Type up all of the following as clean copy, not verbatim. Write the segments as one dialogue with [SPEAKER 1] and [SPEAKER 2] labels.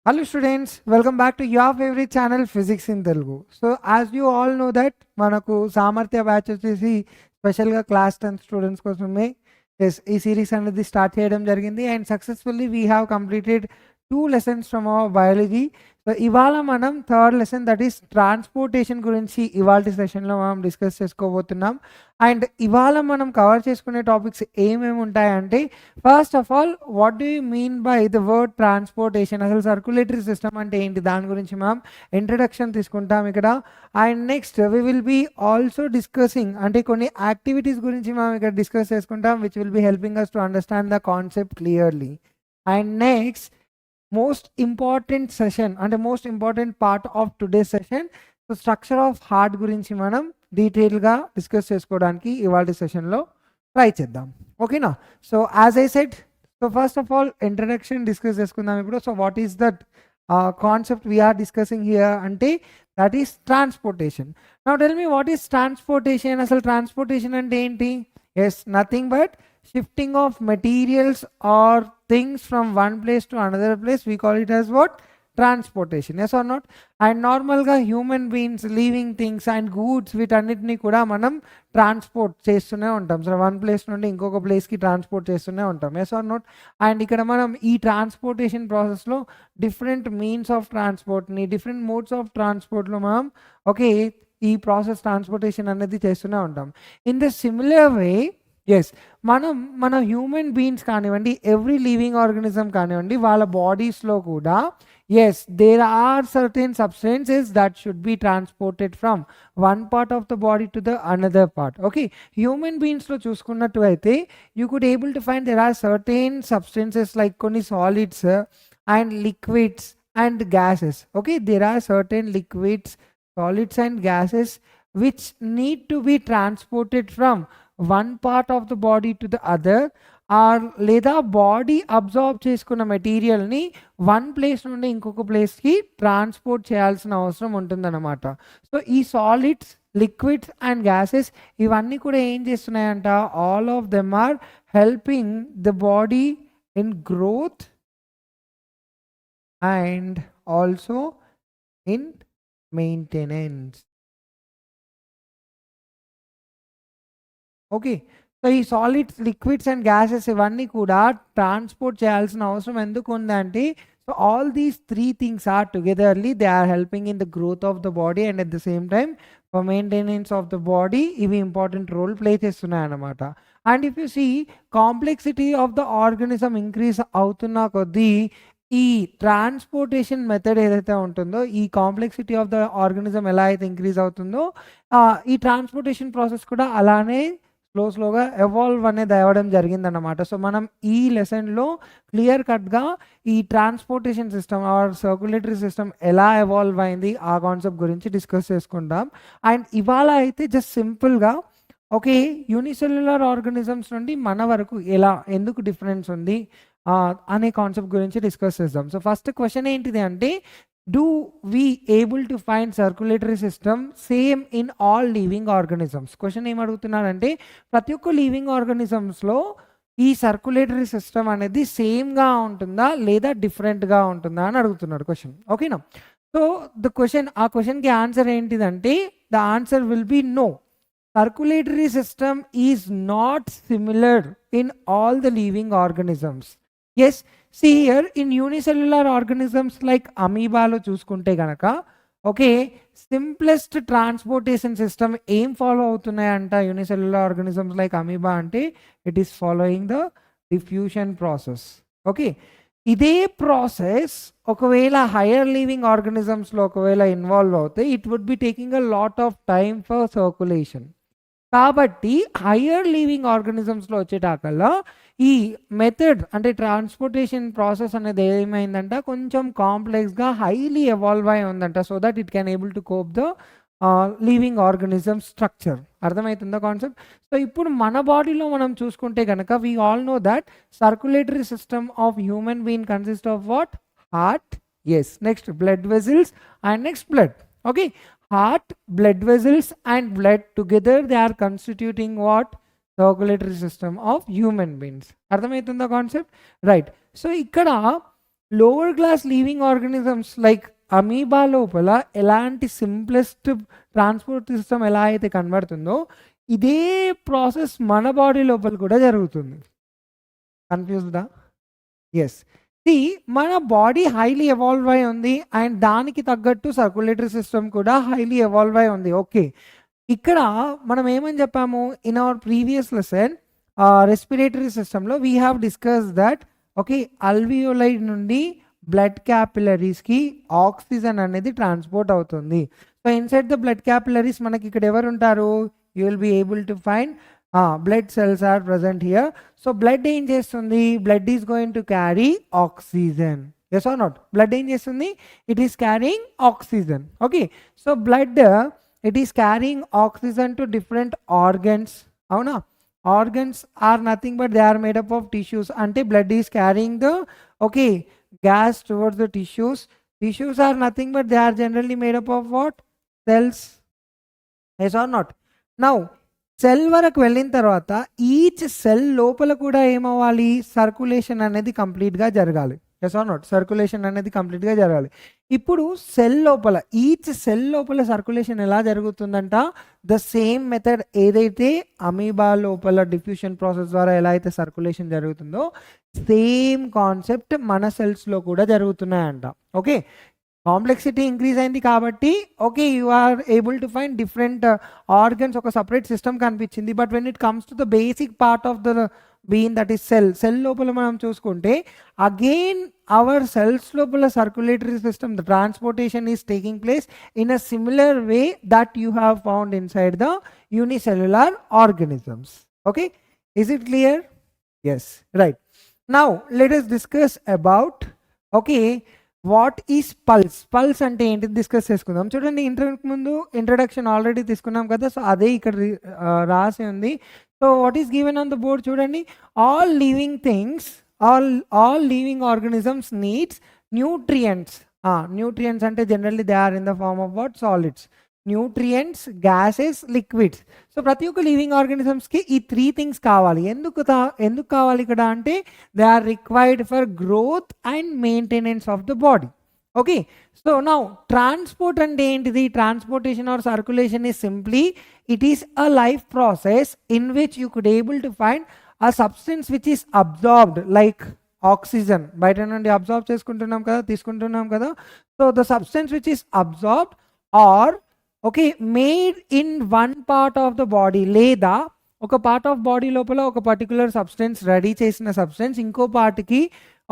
[SPEAKER 1] Hello students, welcome back to your favorite channel Physics in Telugu. So as you all know that మనకు సామర్థ్య batch వచ్చేసి స్పెషల్గా class 10 students కోసమే ఈ series అనేది స్టార్ట్ చేయడం జరిగింది and successfully we have completed 2 lessons from our biology. So ఇవాళ మనం third lesson that is transportation గురించి ఇవాళ సెషన్లో మనం డిస్కస్ చేసుకోబోతున్నాం. అండ్ ఇవాళ మనం కవర్ చేసుకునే టాపిక్స్ ఏమేమి ఉంటాయంటే first of all what do you mean by the word transportation, అసలు సర్క్యులేటరీ సిస్టమ్ అంటే ఏంటి, దాని గురించి మనం ఇంట్రడక్షన్ తీసుకుంటాం ఇక్కడ. And next we will be also discussing అంటే కొన్ని యాక్టివిటీస్ గురించి మనం ఇక్కడ డిస్కస్ చేసుకుంటాం which will be helping us to understand the concept clearly. And next most important session అంటే most important part of today session, so structure of heart గురించి మనం డీటెయిల్గా డిస్కస్ చేసుకోవడానికి ఇవాళ సెషన్లో ట్రై చేద్దాం. ఓకేనా? So as I said, so first of all introduction discuss చేసుకుందాం ఇప్పుడు. So what is that concept we're discussing here అంటే that is transportation. Now tell me what is transportation, అసలు ట్రాన్స్పోర్టేషన్ అంటే ఏంటి? Yes, nothing but shifting of materials or things from one place to another place. We call it as what? Transportation. Yes or not? And normal ga human beings, living things and goods వీటన్నిటిని కూడా మనం transport చేస్తూనే ఉంటాం. So one place నుండి ఇంకొక ప్లేస్కి transport చేస్తూనే ఉంటాం. Yes are not? అండ్ ఇక్కడ మనం ఈ ట్రాన్స్పోర్టేషన్ ప్రాసెస్లో డిఫరెంట్ మీన్స్ ఆఫ్ ట్రాన్స్పోర్ట్ని, డిఫరెంట్ మోడ్స్ ఆఫ్ ట్రాన్స్పోర్ట్లో మనం ఈ ప్రాసెస్ ట్రాన్స్పోర్టేషన్ అనేది చేస్తూనే ఉంటాం. In the similar way yes, మన హ్యూమన్ బీయింగ్స్ కానివ్వండి, ఎవ్రీ లివింగ్ ఆర్గనిజం కానివ్వండి, వాళ్ళ బాడీస్లో కూడా yes there are certain substances that should be transported from one part of the body to the another part. Okay, human బీయింగ్స్లో చూసుకున్నట్టు అయితే you could able to find there are certain substances like కొన్ని solids and liquids and gases. Okay, there are certain liquids, solids and gases which need to be transported from one part of the body to the other, or లేదా body absorb చేసుకున్న మెటీరియల్ని one place నుండి ఇంకొక ప్లేస్కి transport చేయాల్సిన అవసరం ఉంటుందన్నమాట. సో ఈ సాలిడ్స్, లిక్విడ్స్ అండ్ గ్యాసెస్ ఇవన్నీ కూడా ఏం చేస్తున్నాయంట, all of them are helping the body in growth and also in maintenance. Okay, so ఈ సాలిడ్స్, లిక్విడ్స్ అండ్ గ్యాసెస్ ఇవన్నీ కూడా ట్రాన్స్పోర్ట్ చేయాల్సిన అవసరం ఎందుకు ఉందంటే, so all these three things are togetherly they are helping in the growth of the body and at the same time for maintenance of the body ఇవి important role play చేస్తున్నాయి అన్నమాట. And if you see complexity of the organism increase అవుతున్న కొద్దీ ఈ transportation method ఏదైతే ఉంటుందో, ఈ complexity of the organism ఎలా అయితే ఇంక్రీజ్ అవుతుందో ఈ ట్రాన్స్పోర్టేషన్ ప్రాసెస్ కూడా అలానే స్లోగా ఎవాల్వ్ అనేది అవ్వడం జరిగిందన్నమాట. సో మనం ఈ లెసన్లో క్లియర్ కట్గా ఈ transportation system or circulatory system ఎలా ఎవాల్వ్ అయింది ఆ కాన్సెప్ట్ గురించి డిస్కస్ చేసుకుంటాం. అండ్ ఇవాళ అయితే జస్ట్ సింపుల్గా యూనిసెల్యులర్ ఆర్గనిజమ్స్ నుండి మన వరకు ఎందుకు డిఫరెన్స్ ఉంది అనే కాన్సెప్ట్ గురించి డిస్కస్ చేద్దాం. సో ఫస్ట్ క్వశ్చన్ ఏంటిది అంటే, do we able to find circulatory system same in all living organisms? Question ఏం అడుగుతున్నారంటే, ప్రతి ఒక్క లివింగ్ ఆర్గనిజమ్స్లో ఈ సర్క్యులేటరీ సిస్టమ్ అనేది సేమ్గా ఉంటుందా లేదా డిఫరెంట్గా ఉంటుందా అని అడుగుతున్నాడు క్వశ్చన్. ఓకేనా? సో ఆ క్వశ్చన్కి ఆన్సర్ ఏంటిదంటే, the answer will be no. Circulatory system is not similar in all the living organisms. Yes, see here in unicellular organisms like amoeba lo చూసుకుంటే గనక సింప్లెస్ట్ ట్రాన్స్పోర్టేషన్ సిస్టమ్ ఏం ఫాలో అవుతున్నాయంట unicellular organisms like amoeba అంటే it is following the diffusion process. Okay, ఇదే process ఒకవేళ higher living ఆర్గనిజమ్స్లో ఒకవేళ involve అవుతే it would be taking a lot of time for circulation. కాబట్టి హయ్యర్ లివింగ్ ఆర్గనిజమ్స్లో వచ్చేటాకల్లా ఈ మెథడ్ అంటే ట్రాన్స్పోర్టేషన్ ప్రాసెస్ అనేది ఏమైందంట, కొంచెం కాంప్లెక్స్గా హైలీ ఎవాల్వ్ అయి ఉందంట, so that it can able to cope the living organism structure. అర్థమవుతుందా కాన్సెప్ట్? సో ఇప్పుడు మన బాడీలో మనం చూసుకుంటే కనుక we all know that circulatory system of human being consist of what? Heart, yes, next blood vessels and next blood. Okay, heart, blood vessels and blood together they are constituting what? Circulatory system of human beings. అర్థమవుతుందా concept? Right. So ఇక్కడ lower class living organisms like amoeba లోపల ఎలాంటి simplest transport system ఎలా అయితే కనబడుతుందో ఇదే process మన body లోపల కూడా జరుగుతుంది. కన్ఫ్యూజ్డా? ఎస్. మన బాడీ హైలీ ఎవాల్వ్ అయి ఉంది అండ్ దానికి తగ్గట్టు సర్క్యులేటరీ సిస్టమ్ కూడా హైలీ ఎవాల్వ్ అయి ఉంది. ఓకే, ఇక్కడ మనం ఏమని చెప్పాము in our previous lesson respiratory సిస్టంలో we have discuss that okay alveoli నుండి బ్లడ్ క్యాపిలరీస్కి ఆక్సిజన్ అనేది ట్రాన్స్పోర్ట్ అవుతుంది. So inside the blood capillaries మనకి ఇక్కడ ఎవరు ఉంటారు? You will be able to find blood cells are present here. So blood ఏం చేస్తుంది? Blood is going to carry oxygen. Yes are not? Blood ఏం చేస్తుంది? It is carrying oxygen. Okay, so blood it is carrying oxygen to different organs. అవునా? Organs are nothing but they are made up of tissues. అంటే blood is carrying the okay gas towards the tissues. Tissues are nothing but they are generally made up of what? Cells. Yes or not? Now cell వరకు వెళ్ళిన తర్వాత each cell లోపల కూడా ఏమవ్వాలి? Circulation అనేది కంప్లీట్గా జరగాలి. Yes are not? సర్క్యులేషన్ అనేది కంప్లీట్గా జరగాలి. ఇప్పుడు సెల్ లోపల ఈచ్ సెల్ లోపల సర్క్యులేషన్ ఎలా జరుగుతుందంట? ద సేమ్ మెథడ్ ఏదైతే అమీబా లోపల డిఫ్యూషన్ ప్రాసెస్ ద్వారా ఎలా అయితే సర్క్యులేషన్ జరుగుతుందో సేమ్ కాన్సెప్ట్ మన సెల్స్లో కూడా జరుగుతున్నాయంట. ఓకే, కాంప్లెక్సిటీ ఇంక్రీజ్ అయింది కాబట్టి okay you are able to find different organs, ఒక సపరేట్ సిస్టమ్ కనిపించింది. But when it comes to the basic part of the being that is cell లోపల మనం చూసుకుంటే అగైన్ అవర్ సెల్స్ లోపల circulatory system the transportation is taking place in a similar way that you have found inside the unicellular organisms. Okay, is it clear? Yes, right. Now let us discuss about okay what is pulse. Pulse అంటే ఏంటి discuss చేసుకుందాం. చూడండి, introduction already తీసుకున్నాం కదా, so అదే ఇక్కడ రాసి ఉంది. So what is given on the board చూడండి. All living things all living organisms needs nutrients. Nutrients అంటే generally they are in the form of what? Solids. Nutrients, gases, liquids. So ప్రతి ఒక్క లివింగ్ ఆర్గానిజమ్స్కి ఈ 3 things కావాలి. ఎందుకు కావాలి ఇక్కడ అంటే they are required for growth and maintenance of the body. Okay, so now transport అంటే ఏంటిది? Transportation or circulation is simply it is a life process in which you could able to find a substance which is absorbed like oxygen. బయట నుండి absorb చేసుకుంటున్నాం కదా, తీసుకుంటున్నాం కదా. So the substance which is absorbed or okay made in one part of the body, లేదా ఒక part of body లోపల ఒక పర్టికులర్ సబ్స్టెన్స్ రెడీ చేసిన సబ్స్టెన్స్ ఇంకో పార్ట్కి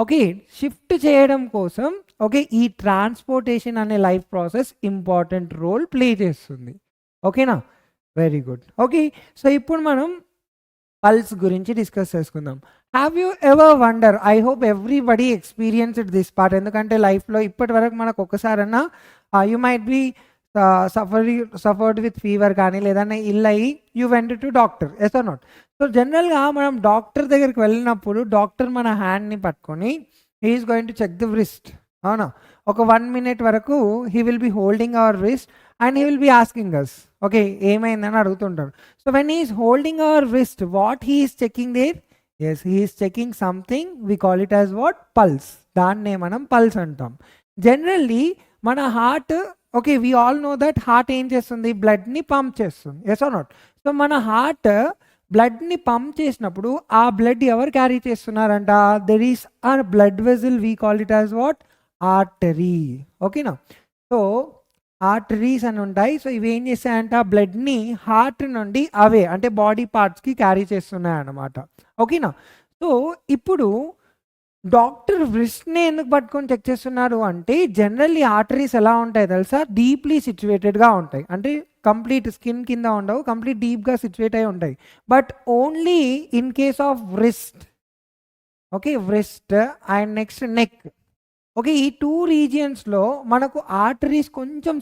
[SPEAKER 1] ఓకే షిఫ్ట్ చేయడం కోసం ఓకే ఈ ట్రాన్స్పోర్టేషన్ అనే life process important role play చేస్తుంది. ఓకేనా? Very good. ఓకే, సో ఇప్పుడు మనం పల్స్ గురించి డిస్కస్ చేసుకుందాం. Have you ever wonder? I hope everybody experienced this part. ఎందుకంటే లైఫ్లో ఇప్పటి వరకు మనకు ఒక్కసారన్నా you might be suffered with fever కానీ లేదన్నా ఇల్లయి you went to doctor. Yes are not? So జనరల్గా మనం డాక్టర్ దగ్గరికి వెళ్ళినప్పుడు డాక్టర్ మన హ్యాండ్ని పట్టుకొని he is going to check the wrist. అవునా? ఒక 1 minute వరకు he will be holding our wrist and he will be asking us okay ఏమైందని అడుగుతుంటారు. So when he is holding our wrist what he is checking there? Yes, he is checking something we call it as what? Pulse. దాన్నే మనం pulse అంటాం. Generally మన heart okay we all know that heart ఏం చేస్తుంది? బ్లడ్ని pump చేస్తుంది. Yes are not? So మన heart బ్లడ్ని పంప్ చేసినప్పుడు ఆ బ్లడ్ ఎవరు క్యారీ చేస్తున్నారంట? There is a blood vessel we call it as what? Artery. ఓకేనా? సో ఆర్టరీస్ అని ఉంటాయి. సో ఇవి ఏం చేస్తాయంట? బ్లడ్ని హార్ట్ నుండి అవే అంటే బాడీ పార్ట్స్కి క్యారీ చేస్తున్నాయి అన్నమాట. ఓకేనా? సో ఇప్పుడు డాక్టర్ రిస్ట్ని ఎందుకు పట్టుకొని చెక్ చేస్తున్నారు అంటే జనరల్లీ ఆర్టరీస్ ఎలా ఉంటాయి తెలుసా? డీప్లీ సిచ్యువేటెడ్గా ఉంటాయి. అంటే కంప్లీట్ స్కిన్ కింద ఉండవు, కంప్లీట్ డీప్గా సిచ్యువేట్ అయి ఉంటాయి. But only in case of wrist okay wrist and next neck okay ఈ 2 రీజియన్స్లో మనకు ఆర్టరీస్ కొంచెం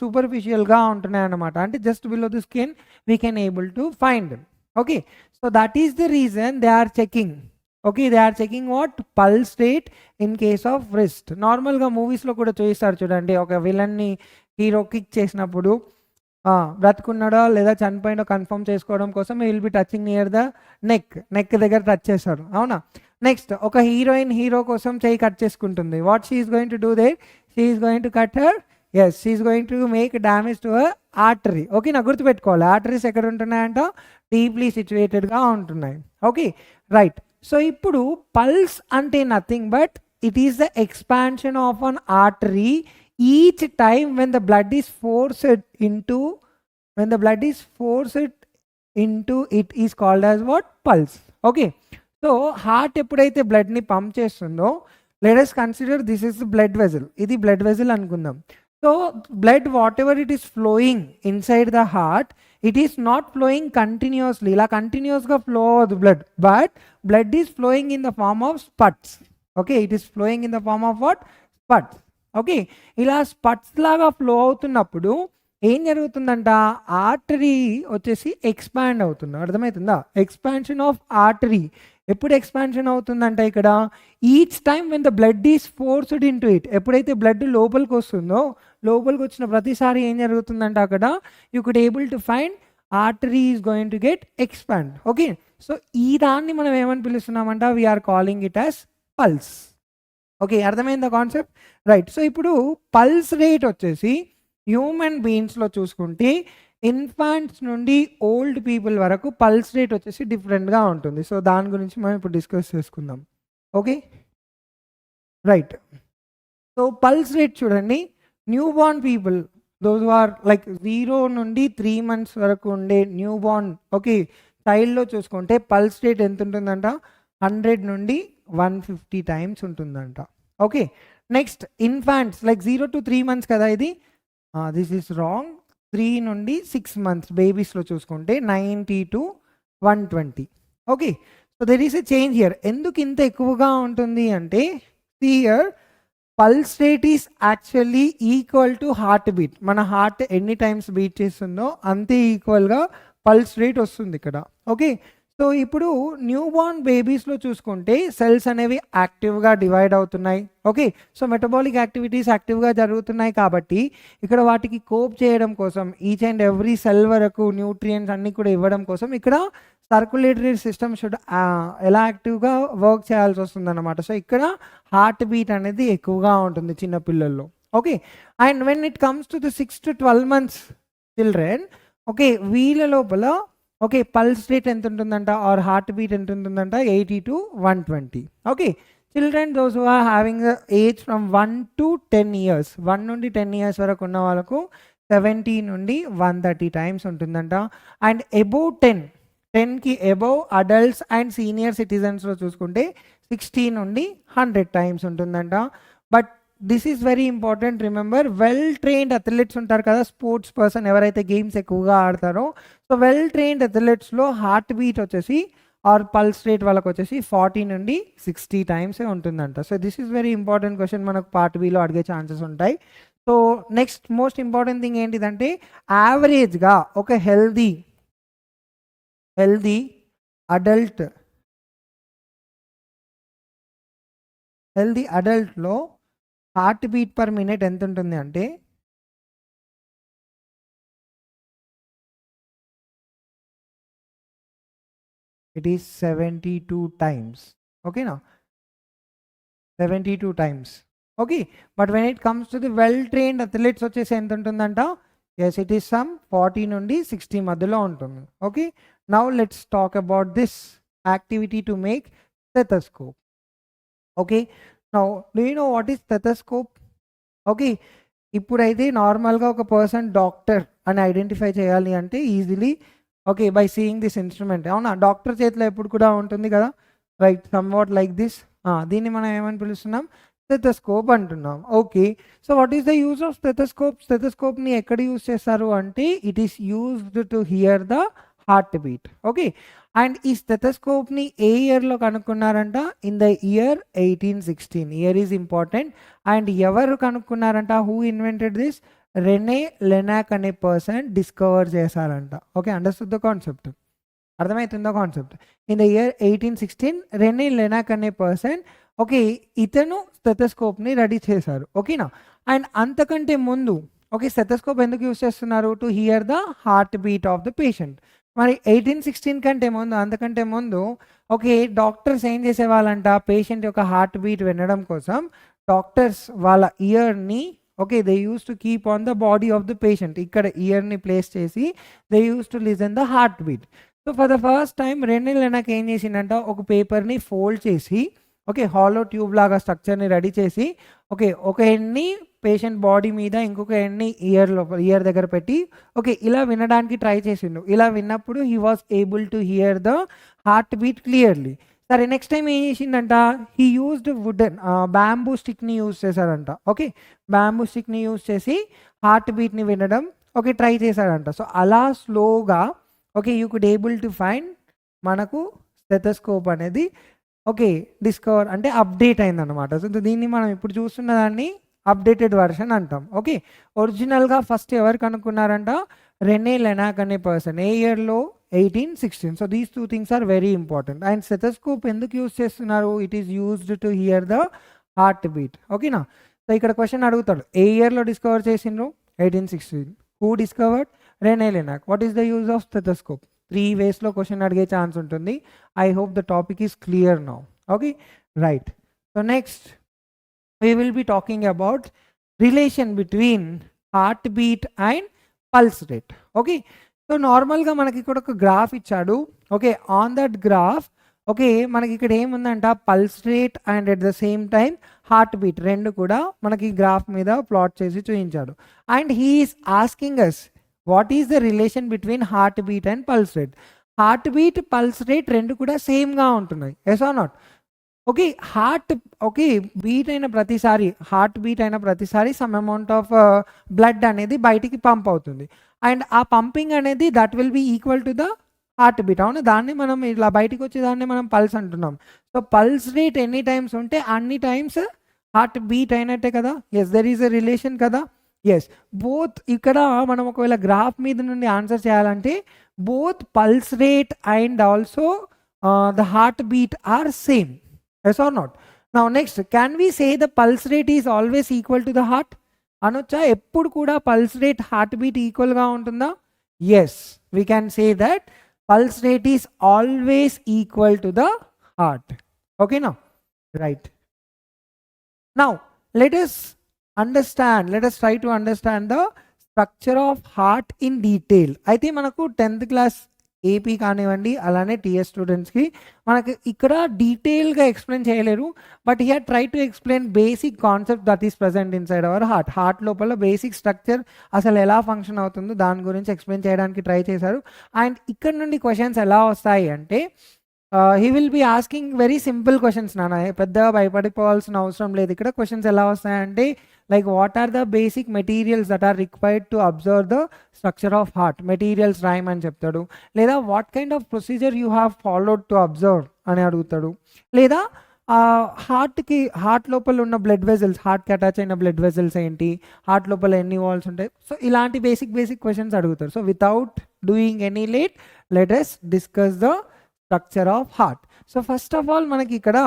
[SPEAKER 1] సూపర్ఫిషియల్గా ఉంటున్నాయి అన్నమాట. అంటే just below the skin we can able to find. Okay, so that is the reason they are checking. Okay, they are checking what? Pulse rate in case of wrist. నార్మల్గా మూవీస్లో కూడా చూపిస్తారు చూడండి, ఒక విలన్ని హీరో కిక్ చేసినప్పుడు బ్రతుకున్నాడో లేదా చనిపోయిండో confirm చేసుకోవడం కోసం will be touching near the neck దగ్గర టచ్ చేస్తారు. అవునా? నెక్స్ట్ ఒక హీరోయిన్ హీరో కోసం చెయ్యి కట్ చేసుకుంటుంది. What she is going to do there? She is going to cut her, yes, she is going to make damage to her artery. Okay, నాకు గుర్తుపెట్టుకోవాలి, arteries ఎక్కడ ఉంటున్నాయంట? డీప్లీ సిచ్యువేటెడ్గా ఉంటున్నాయి. Okay, right. సో ఇప్పుడు పల్స్ అంటే nothing but it is the expansion of an artery each time when the blood is forced into it is called as what? Pulse. Okay, so heart ఎప్పుడైతే బ్లడ్ని pump చేస్తుందో, let us consider this is blood vessel, ఇది blood vessel అనుకుందాం. So blood whatever it is flowing inside the heart, it is not flowing continuously, ఇలా కంటిన్యూస్గా flow అవ్వదు blood, but blood is flowing in the form of spurts. Okay, it is flowing in the form of what? Spurts. Okay, ఇలా spurts లాగా flow అవుతున్నప్పుడు ఏం జరుగుతుందంట? Artery వచ్చేసి expand అవుతుంది. అర్థమవుతుందా? ఎక్స్పాన్షన్ ఆఫ్ ఆర్టరీ ఎప్పుడు ఎక్స్పాన్షన్ అవుతుందంట ఇక్కడ? Each time when the blood is forced in to it, ఎప్పుడైతే బ్లడ్ లోపలికి వస్తుందో, లోపలికి వచ్చిన ప్రతిసారి ఏం జరుగుతుందంట అక్కడ? You could able to find artery is going to get expand. Okay, so ఈ దాన్ని మనం ఏమని పిలుస్తున్నామంట? We are calling it as pulse. Okay, అర్థమైందా కాన్సెప్ట్? రైట్. సో ఇప్పుడు పల్స్ రేట్ వచ్చేసి హ్యూమన్ బీయింగ్స్లో చూసుకుంటే ఇన్ఫాంట్స్ నుండి ఓల్డ్ పీపుల్ వరకు పల్స్ రేట్ వచ్చేసి డిఫరెంట్గా ఉంటుంది. సో దాని గురించి మనం ఇప్పుడు డిస్కస్ చేసుకుందాం. Okay, right. So pulse rate చూడండి, new born people, those are like 0 నుండి 3 months వరకు ఉండే న్యూ బార్న్, ఓకే, చైల్డ్లో చూసుకుంటే పల్స్ రేట్ ఎంత ఉంటుందంట? 100 నుండి 150 times ఉంటుందంట. Okay, next infants like 0 to 3 months కదా ఇది, దిస్ ఈస్ రాంగ్. 3 నుండి 6 months బేబీస్లో చూసుకుంటే 90 to 120. Okay, so there is a change here. ఎందుకు ఇంత ఎక్కువగా ఉంటుంది అంటే, here pulse rate is actually equal to heart beat. మన హార్ట్ ఎన్ని టైమ్స్ బీట్ చేస్తుందో అంతే ఈక్వల్గా పల్స్ రేట్ వస్తుంది ఇక్కడ. ఓకే, సో ఇప్పుడు న్యూ బార్న్ బేబీస్లో చూసుకుంటే సెల్స్ అనేవి యాక్టివ్గా డివైడ్ అవుతున్నాయి. ఓకే, సో మెటబాలిక్ యాక్టివిటీస్ యాక్టివ్గా జరుగుతున్నాయి కాబట్టి ఇక్కడ వాటికి కోప్ చేయడం కోసం ఈచ్ అండ్ ఎవ్రీ సెల్ వరకు న్యూట్రియంట్స్ అన్నీ కూడా ఇవ్వడం కోసం ఇక్కడ సర్క్యులేటరీ సిస్టమ్ షుడ్ ఎలా యాక్టివ్గా వర్క్ చేయాల్సి వస్తుంది అన్నమాట. సో ఇక్కడ హార్ట్ బీట్ అనేది ఎక్కువగా ఉంటుంది చిన్నపిల్లల్లో. Okay, and when it comes to the 6 to 12 months children, okay, వీళ్ళ లోపల ఓకే పల్స్ రేట్ ఎంత ఉంటుందంట, ఆర్ హార్ట్ బీట్ ఎంత ఉంటుందంట? 80 to 120. Okay, children those who are having age from 1 to 10 years, 1 నుండి 10 years వరకు ఉన్న వాళ్ళకు 70 నుండి 130 times ఉంటుందంట. అండ్ అబౌవ్ 10కి అబౌవ్ అడల్ట్స్ అండ్ సీనియర్ సిటిజన్స్లో చూసుకుంటే 60 నుండి 100 times ఉంటుందంట. But this is very important, remember, well trained athletes ఉంటారు కదా, స్పోర్ట్స్ పర్సన్ ఎవరైతే గేమ్స్ ఎక్కువగా ఆడతారో, సో వెల్ ట్రైన్డ్ అథ్లెట్స్లో హార్ట్ బీట్ వచ్చేసి ఆర్ పల్స్ రేట్ వాళ్ళకి వచ్చేసి 40 నుండి 60 times ఉంటుందంట. So this is very important question, మనకు పార్ట్ బిలో అడిగే ఛాన్సెస్ ఉంటాయి. So next most important thing ఏంటిదంటే, యావరేజ్గా ఒక హెల్దీ అడల్ట్లో హార్ట్ బీట్ పర్ మినిట్ ఎంత ఉంటుంది అంటే, ఇట్ ఈస్ 72 times. ఓకేనా, 72 times. Okay, but when it comes to the well trained athletes వచ్చేసి ఎంత ఉంటుందంట? ఎస్, ఇట్ ఈస్ సమ్ 40 నుండి 60 మధ్యలో ఉంటుంది. Okay, now let's talk about this activity to make stethoscope. Okay, now do you know what is stethoscope? Okay, ఇప్పుడైతే నార్మల్గా ఒక person doctor అని ఐడెంటిఫై చేయాలి అంటే easily, okay, by seeing this instrument. అవునా, డాక్టర్ చేతిలో ఎప్పుడు కూడా ఉంటుంది కదా, right, somewhat like this. దీన్ని మనం ఏమని పిలుస్తున్నాం? స్టెథోస్కోప్ అంటున్నాం. Okay, so what is the use of stethoscope? స్టెథోస్కోప్ని ఎక్కడ యూజ్ చేస్తారు అంటే, it is used to hear the heart beat. Okay, and ఈ స్టెథోస్కోప్ని ఏ ఇయర్లో కనుక్కున్నారంట? In the year 1816. Year is important. And ఎవరు కనుక్కున్నారంట? Who invented this? René Laennec అనే పర్సన్ డిస్కవర్ చేశారంట. Okay, understood the concept? అర్థమవుతుందో concept? In the year 1816 René Laennec అనే పర్సన్, ఓకే, ఇతను స్టెథోస్కోప్ని రెడీ చేశారు. ఓకేనా, అండ్ అంతకంటే ముందు, ఓకే, స్టెథోస్కోప్ ఎందుకు యూజ్ చేస్తున్నారు? To hear the heart beat of the patient. మరి 1816 కంటే ముందు, అంతకంటే ముందు ఓకే, డాక్టర్స్ ఏం చేసేవాళ్ళంట, పేషెంట్ యొక్క హార్ట్ బీట్ వినడం కోసం డాక్టర్స్ వాళ్ళ ఇయర్ని okay they use to keep on the body of the patient, ఇక్కడ ఇయర్ని ప్లేస్ చేసి they use to listen the heart beat. So for the first time René Laennec ఏం చేసిందంట, ఒక పేపర్ని ఫోల్డ్ చేసి ఓకే హాలో ట్యూబ్ లాగా స్ట్రక్చర్ని రెడీ చేసి ఓకే ఒక ఎండ్ని పేషెంట్ బాడీ మీద, ఇంకొక ఎండ్ని ఇయర్ దగ్గర పెట్టి ఓకే ఇలా వినడానికి ట్రై చేసిండు. ఇలా విన్నప్పుడు he was able to hear the heart beat clearly. సరే నెక్స్ట్ టైం ఏం చేసిండంట, హీ యూజ్డ్ వుడెన్ బ్యాంబూ స్టిక్ని యూజ్ చేశాడంట. ఓకే బ్యాంబూ స్టిక్ని యూజ్ చేసి హార్ట్ బీట్ని వినడం ఓకే ట్రై చేశాడంట. సో అలా స్లోగా okay you could able to find మనకు స్టెథోస్కోప్ అనేది ఓకే డిస్కవర్ అంటే అప్డేట్ అయిందనమాట. సో దీన్ని మనం ఇప్పుడు చూస్తున్న దాన్ని అప్డేటెడ్ వర్షన్ అంటాం. ఓకే ఒరిజినల్గా ఫస్ట్ ఎవరు కనుక్కున్నారంట, రెనే లెనాక్ అనే పర్సన్. ఏ ఇయర్లో, 1816. So these 2 things are very important. And stethoscope ఎందుకు యూజ్ చేస్తున్నారు, it is used to hear the heart beat. ఓకేనా. సో ఇక్కడ క్వశ్చన్ అడుగుతాడు, ఏ ఇయర్లో డిస్కవర్ చేసిండ్రు, 1816. Who discovered, René Laennec. What is the use of stethoscope. 3 waysలో క్వశ్చన్ అడిగే ఛాన్స్ ఉంటుంది. I hope the topic is clear now. Okay right. So next we will be talking about relation between heartbeat and pulse rate. Okay, so నార్మల్గా మనకి ఇక్కడ ఒక graph ఇచ్చాడు. Okay on that graph okay మనకి ఇక్కడ ఏముందంట, pulse rate and at the same time heart beat రెండు కూడా మనకి గ్రాఫ్ మీద ప్లాట్ చేసి చూపించాడు. And he is asking us what is the relation between heart beat and pulse rate. Heart beat, pulse rate రెండు కూడా సేమ్గా ఉంటున్నాయి. Yes are not. Okay heart okay beat అయిన ప్రతిసారి, హార్ట్ బీట్ అయిన ప్రతిసారి సమ్ అమౌంట్ ఆఫ్ బ్లడ్ అనేది బయటికి పంప్ అవుతుంది. అండ్ ఆ పంపింగ్ అనేది that will be equal to the heart beat. అవును, దాన్ని మనం ఇలా బయటికి వచ్చేదాన్ని మనం పల్స్ అంటున్నాం. సో పల్స్ రేట్ ఎన్ని టైమ్స్ ఉంటే అన్ని టైమ్స్ హార్ట్ బీట్ అయినట్టే కదా. Yes there is a relation కదా. ఎస్ బోత్ ఇక్కడ మనం ఒకవేళ గ్రాఫ్ మీద నుండి ఆన్సర్ చేయాలంటే both pulse rate and also the heart beat are same. Yes or not? Now next, can we say the pulse rate is always equal to the heart? అనొచ్చా, ఎప్పుడు కూడా pulse rate heart beat ఈక్వల్గా ఉంటుందా? Yes, we can say that pulse rate is always equal to the heart. ఓకేనా right. Now let us try to understand the structure of heart in detail. అయితే మనకు 10th class AP కానివ్వండి, అలానే TS స్టూడెంట్స్కి మనకి ఇక్కడ డీటెయిల్గా ఎక్స్ప్లెయిన్ చేయలేరు. But here try to explain basic concept that is present in side our heart. Heart లోపల బేసిక్ స్ట్రక్చర్ అసలు ఎలా ఫంక్షన్ అవుతుందో దాని గురించి ఎక్స్ప్లెయిన్ చేయడానికి ట్రై చేశారు. అండ్ ఇక్కడ నుండి క్వశ్చన్స్ ఎలా వస్తాయి అంటే he will be asking very simple questions నాన్న, పెద్దగా భయపడిపోవాల్సిన అవసరం లేదు. ఇక్కడ క్వశ్చన్స్ ఎలా వస్తాయంటే like what are the basic materials that are required to observe the structure of heart, materials రాయమ్ అని చెప్తాడు. లేదా what kind of procedure you have followed to observe అని అడుగుతాడు. లేదా హార్ట్ లోపల ఉన్న బ్లడ్ వెజల్స్, హార్ట్కి అటాచ్ అయిన బ్లడ్ వెజల్స్ ఏంటి, హార్ట్ లోపల ఎన్ని వాల్స్ ఉంటాయి, సో ఇలాంటి బేసిక్ క్వశ్చన్స్ అడుగుతారు. So without doing any late let us discuss the structure of heart. So first of all మనకి ఇక్కడ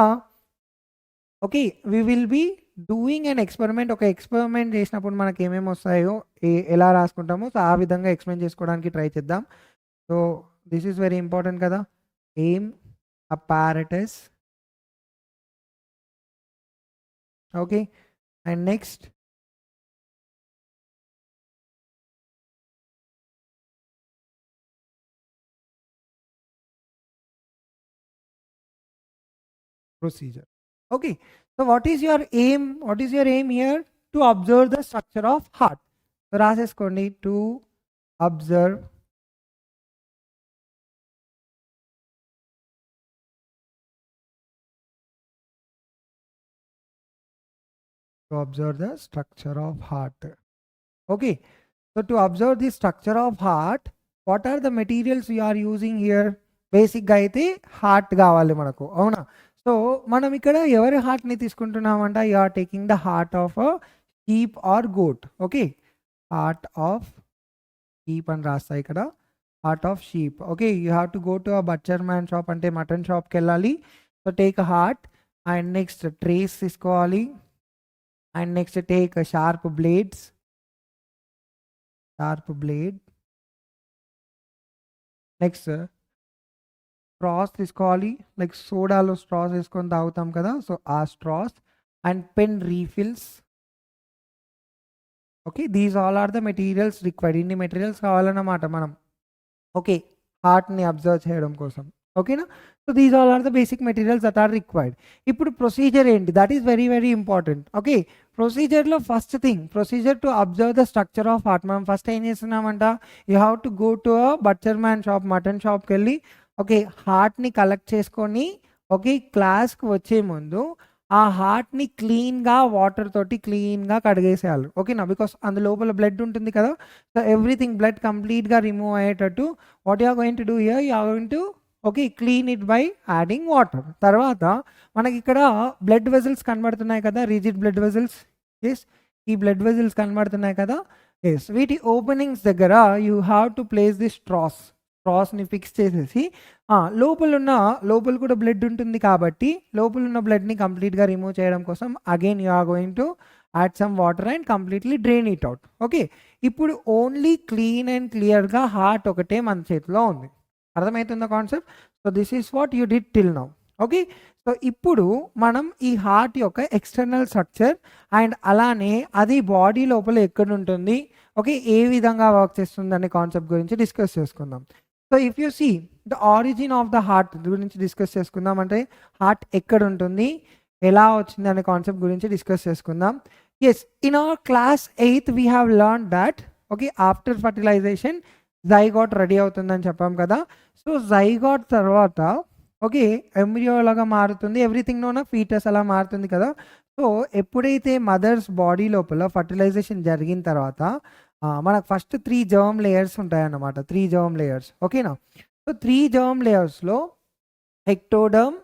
[SPEAKER 1] okay we will be doing an experiment. ఒక ఎక్స్పెరిమెంట్ చేసినప్పుడు మనకి ఏమేమి వస్తాయో ఎలా రాసుకుంటామో సో ఆ విధంగా ఎక్స్ప్లెయిన్ చేసుకోవడానికి ట్రై చేద్దాం. So this is very important కదా. Aim apparatus. Okay, and next procedure. Okay, so what is your aim, here? To observe the structure of heart. So raseskondi, to observe the structure of heart. Okay, so to observe the structure of heart, what are the materials we are using here? Basic గా అయితే heart కావాలి మనకు, అవునా. So మనం ఇక్కడ ఎవరి హార్ట్ని తీసుకుంటున్నామంట, you are taking the heart of a sheep or goat. Okay, heart of sheep అని రాస్తా ఇక్కడ, heart of sheep. Okay, you have to go to a butcher man shop అంటే మటన్ షాప్కి వెళ్ళాలి. So take a heart and next trays తీసుకోవాలి. And next take a sharp blade, next straws తీసుకోవాలి, like సోడాలో straws వేసుకొని తాగుతాం కదా, so ఆ straws and pen refills. Okay, these all are the materials required. ఇన్ని మెటీరియల్స్ కావాలన్నమాట మనం, ఓకే, హార్ట్ని అబ్జర్వ్ చేయడం కోసం. ఓకేనా? So these all are the basic materials that are required. ఇప్పుడు ప్రొసీజర్ ఏంటి, that is very very important. Okay, ప్రొసీజర్లో first thing, procedure to observe the structure of heart. మనం ఫస్ట్ ఏం చేస్తున్నామంట, you have to go to a butcher man shop, mutton షాప్కి వెళ్ళి okay హార్ట్ని collect చేసుకొని ఓకే క్లాస్కి వచ్చే ముందు ఆ హార్ట్ని క్లీన్గా వాటర్ తోటి క్లీన్గా కడిగేసేయాలి. ఓకేనా? బికాస్ అందులోపల బ్లడ్ ఉంటుంది కదా, సో ఎవ్రీథింగ్ బ్లడ్ కంప్లీట్గా రిమూవ్ అయ్యేటట్టు what you are going to do here, you are going to okay clean it by adding water. తర్వాత మనకి ఇక్కడ బ్లడ్ వెజల్స్ కనబడుతున్నాయి కదా, రిజిడ్ బ్లడ్ వెజల్స్. ఎస్, ఈ బ్లడ్ వెజల్స్ కనబడుతున్నాయి కదా. ఎస్, వీటి ఓపెనింగ్స్ దగ్గర you have to place the స్ట్రాస్ని ఫిక్స్ చేసేసి లోపల కూడా బ్లడ్ ఉంటుంది కాబట్టి లోపల ఉన్న బ్లడ్ని కంప్లీట్గా రిమూవ్ చేయడం కోసం again you are going to add some water and completely drain it out. Okay, ఇప్పుడు ఓన్లీ క్లీన్ అండ్ క్లియర్గా హార్ట్ ఒకటే మన చేతిలో ఉంది. అర్థమవుతుందా concept? So this is what you did till now. Okay, so ఇప్పుడు మనం ఈ హార్ట్ యొక్క ఎక్స్టర్నల్ స్ట్రక్చర్ అండ్ అలానే అది బాడీ లోపల ఎక్కడ ఉంటుంది, ఓకే ఏ విధంగా వర్క్ చేస్తుంది అనే కాన్సెప్ట్ గురించి డిస్కస్ చేసుకుందాం. So if you see the origin of the heart గురించి డిస్కస్ చేసుకుందాం. అంటే హార్ట్ ఎక్కడ ఉంటుంది, ఎలా వచ్చింది అనే కాన్సెప్ట్ గురించి డిస్కస్ చేసుకుందాం. Yes, in our class 8th we have learn that okay after fertilization zygote ready అవుతుందని చెప్పాం కదా. సో జైగాట్ తర్వాత ఓకే ఎంబ్రియో లాగా మారుతుంది, ఎవ్రీథింగ్లోన ఫీటస్ అలా మారుతుంది కదా. సో ఎప్పుడైతే మదర్స్ బాడీ లోపల ఫర్టిలైజేషన్ జరిగిన తర్వాత మనకు ఫస్ట్ 3 జర్మ్ లేయర్స్ ఉంటాయన్నమాట, 3 జర్మ్ లేయర్స్. ఓకేనా? సో 3 జర్మ్ లేయర్స్లో ectoderm,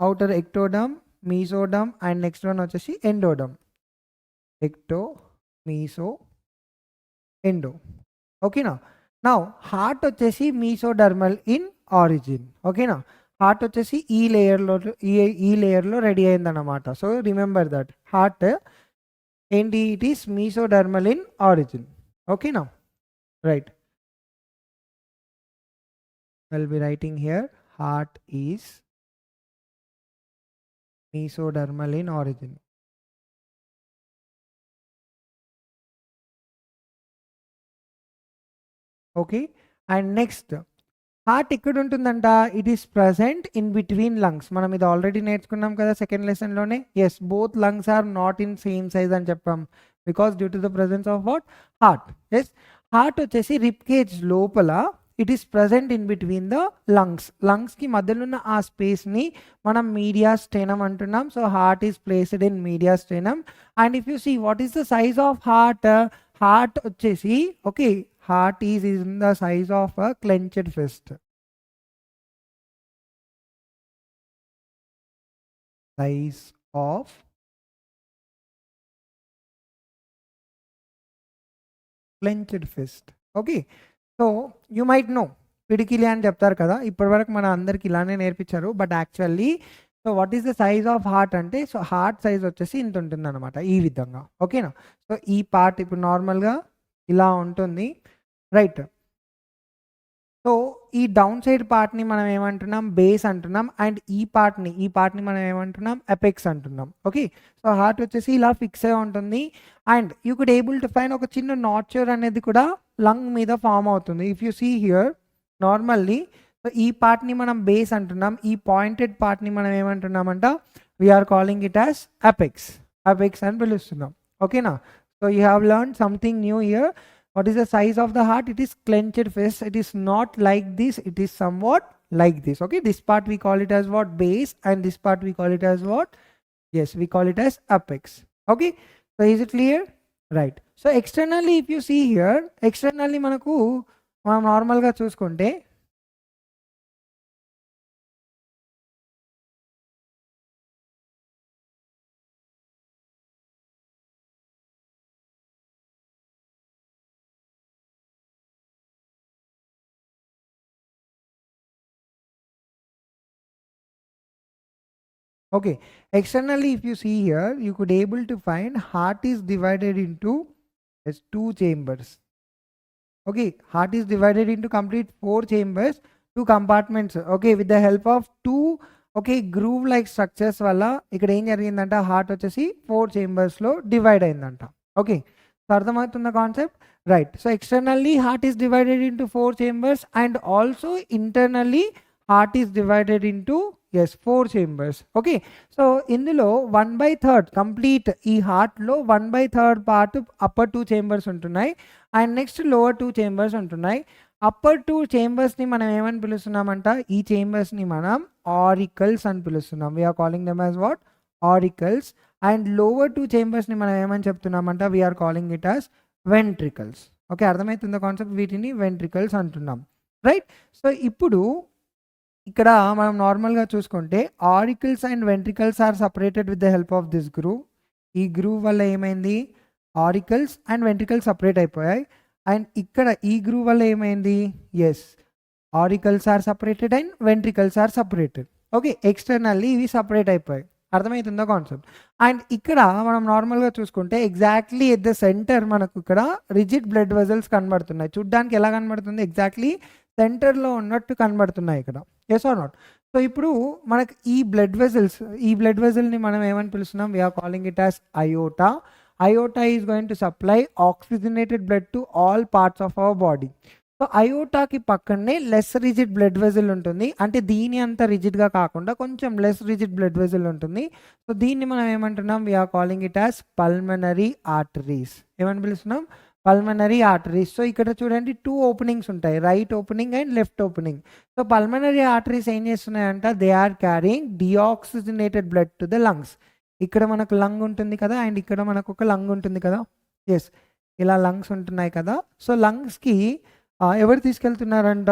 [SPEAKER 1] outer ectoderm, mesoderm and next one వచ్చేసి ఎండోడమ్. Ecto, meso, endo. ఓకేనా? నౌ హార్ట్ వచ్చేసి మీసోడర్మల్ ఇన్ ఆరిజిన్. ఓకేనా? హార్ట్ వచ్చేసి ఈ లేయర్లో రెడీ అయిందన్నమాట. సో రిమెంబర్ దట్ హార్ట్ ఏంటి, it is mesodermal in origin. ఓకేనా? Right, I'll be writing here heart is mesodermal in origin. Okay, and next heart ఎక్కడ ఉంటుందంట, it is present in between lungs. మనం ఇది ఆల్రెడీ నేర్చుకున్నాం కదా second లెసన్లోనే. Yes, both lungs are not in same size అని చెప్పాం because due to the presence of what heart. Yes, heart వచ్చేసి రిప్ కేజ్ లోపల it is present in between the లంగ్స్కి మధ్యలో ఉన్న ఆ స్పేస్ని మనం మీడియా స్టెనమ్ అంటున్నాం. So heart is placed in mediastinum. And if you see what is the size of heart వచ్చేసి okay heart is in the size of a clenched fist. Size of clenched fist. Okay, so you might know పిడికిలి అని చెప్తారు కదా, ఇప్పటివరకు మన అందరికి ఇలానే నేర్పించారు. But actually so what is the size of heart అంటే, సో హార్ట్ సైజ్ వచ్చేసి ఇంత ఉంటుంది అనమాట, ఈ విధంగా. ఓకేనా? సో ఈ పార్ట్ ఇప్పుడు నార్మల్గా ఇలా ఉంటుంది, రైట్. సో ఈ డౌన్ సైడ్ పార్ట్ని మనం ఏమంటున్నాం, బేస్ అంటున్నాం. అండ్ ఈ పార్ట్ని మనం ఏమంటున్నాం, ఎపెక్స్ అంటున్నాం. ఓకే, సో హార్ట్ వచ్చేసి ఇలా ఫిక్స్ అయి ఉంటుంది. And you could able to find ఒక చిన్న నాచర్ అనేది కూడా లంగ్ మీద ఫామ్ అవుతుంది. If you see here normally, so ఈ పార్ట్ని మనం బేస్ అంటున్నాం, ఈ పాయింటెడ్ పార్ట్ని మనం ఏమంటున్నామంట, we are calling it as apex అని పిలుస్తున్నాం. ఓకేనా? So you have learn something new here. What is the size of the heart? It is clenched fist. It is not like this. It is somewhat like this. Okay, this part we call it as what, base, and this part we call it as what? Yes, we call it as apex. Okay, so is it clear? Right. So externally, if you see here, externally manaku మనం నార్మల్గా చూసుకుంటే okay, externally if you see here, you could able to find heart is divided into as 2 chambers. Okay, heart is divided into complete 4 chambers. 2 compartments okay with the help of 2 okay groove like structures వల్ల ఇక్కడ ఏం జరిగిందంట heart వచ్చేసి 4 చేంబర్స్లో divide అయిందంట. Okay so అర్థమవుతున్న concept right. So externally heart is divided into 4 chambers and also internally heart is divided into 4 chambers. Okay so ఇందులో 1/3 complete ఈ హార్ట్లో 1/3 పార్ట్ అప్పర్ 2 చేంబర్స్ ఉంటున్నాయి అండ్ నెక్స్ట్ లోవర్ 2 చేంబర్స్ ఉంటున్నాయి. Upper 2 చేంబర్స్ని మనం ఏమని పిలుస్తున్నామంట, ఈ చేంబర్స్ని మనం ఆరికల్స్ అని పిలుస్తున్నాం. We are calling them as what auricles. And lower 2 చేంబర్స్ని మనం ఏమని చెప్తున్నామంట, we are calling it as ventricles. Okay అర్థమవుతుందో కాన్సెప్ట్, వీటిని వెంట్రికల్స్ అంటున్నాం రైట్. సో ఇప్పుడు ఇక్కడ మనం నార్మల్గా చూసుకుంటే auricles and ventricles are separated with the help of this groove. ఈ గ్రూవ్ వల్ల ఏమైంది ఆరికల్స్ అండ్ వెంట్రికల్స్ సపరేట్ అయిపోయాయి. అండ్ ఇక్కడ ఈ గ్రూవ్ వల్ల ఏమైంది auricles are separated and ventricles are separated. Okay externally ఇవి సపరేట్ అయిపోయాయి. అర్థమవుతుందో కాన్సెప్ట్. అండ్ ఇక్కడ మనం నార్మల్గా చూసుకుంటే ఎగ్జాక్ట్లీ ఎట్ ద సెంటర్ మనకు ఇక్కడ రిజిడ్ బ్లడ్ వెజల్స్ కనబడుతున్నాయి. చూడ్డానికి ఎలా కనబడుతుంది, ఎగ్జాక్ట్లీ సెంటర్లో ఉన్నట్టు కనబడుతున్నాయి ఇక్కడ. Yes are not. సో ఇప్పుడు మనకి ఈ బ్లడ్ వెజల్ని మనం ఏమని పిలుస్తున్నాం, we are calling it as aorta. Aorta is going to supply oxygenated blood to all parts of our body. So అయోటాకి పక్కనే లెస్ రిజిడ్ బ్లడ్ వెజల్ ఉంటుంది, అంటే దీని అంత రిజిడ్గా కాకుండా కొంచెం లెస్ రిజిడ్ బ్లడ్ వెజల్ ఉంటుంది. సో దీన్ని మనం ఏమంటున్నాం, we are calling it as pulmonary arteries. ఏమని పిలుస్తున్నాం, పల్మనరీ ఆర్టరీస్. సో ఇక్కడ చూడండి 2 ఓపెనింగ్స్ ఉంటాయి, right opening and left opening. So pulmonary arteries ఏం చేస్తున్నాయంట, they are carrying deoxygenated blood to the lungs. ఇక్కడ మనకు లంగ్ ఉంటుంది కదా అండ్ ఇక్కడ మనకు ఒక లంగ్ ఉంటుంది కదా. ఎస్ ఇలా లంగ్స్ ఉంటున్నాయి కదా. సో లంగ్స్కి ఎవరు తీసుకెళ్తున్నారంట,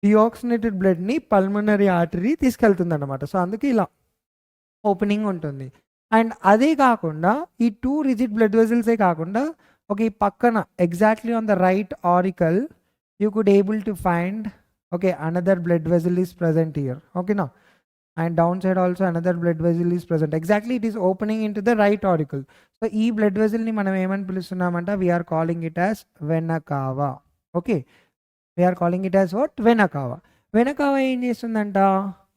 [SPEAKER 1] డిఆక్సిజనేటెడ్ బ్లడ్ని పల్మనరీ ఆర్టరీ తీసుకెళ్తుంది అనమాట. సో అందుకే ఇలా ఓపెనింగ్ ఉంటుంది. అండ్ అదే కాకుండా ఈ 2 రిజిడ్ బ్లడ్ వెజల్సే కాకుండా ఓకే పక్కన exactly on the right auricle you could able to find okay another blood vessel is present here. ఓకేనా. And down side also another blood vessel is present. Exactly it is opening in to the right auricle. So ఈ blood వెజల్ని మనం ఏమని పిలుస్తున్నామంట, we are calling it as vena cava. Okay we are calling it as what vena cava. Vena cava ఏం చేస్తుందంట,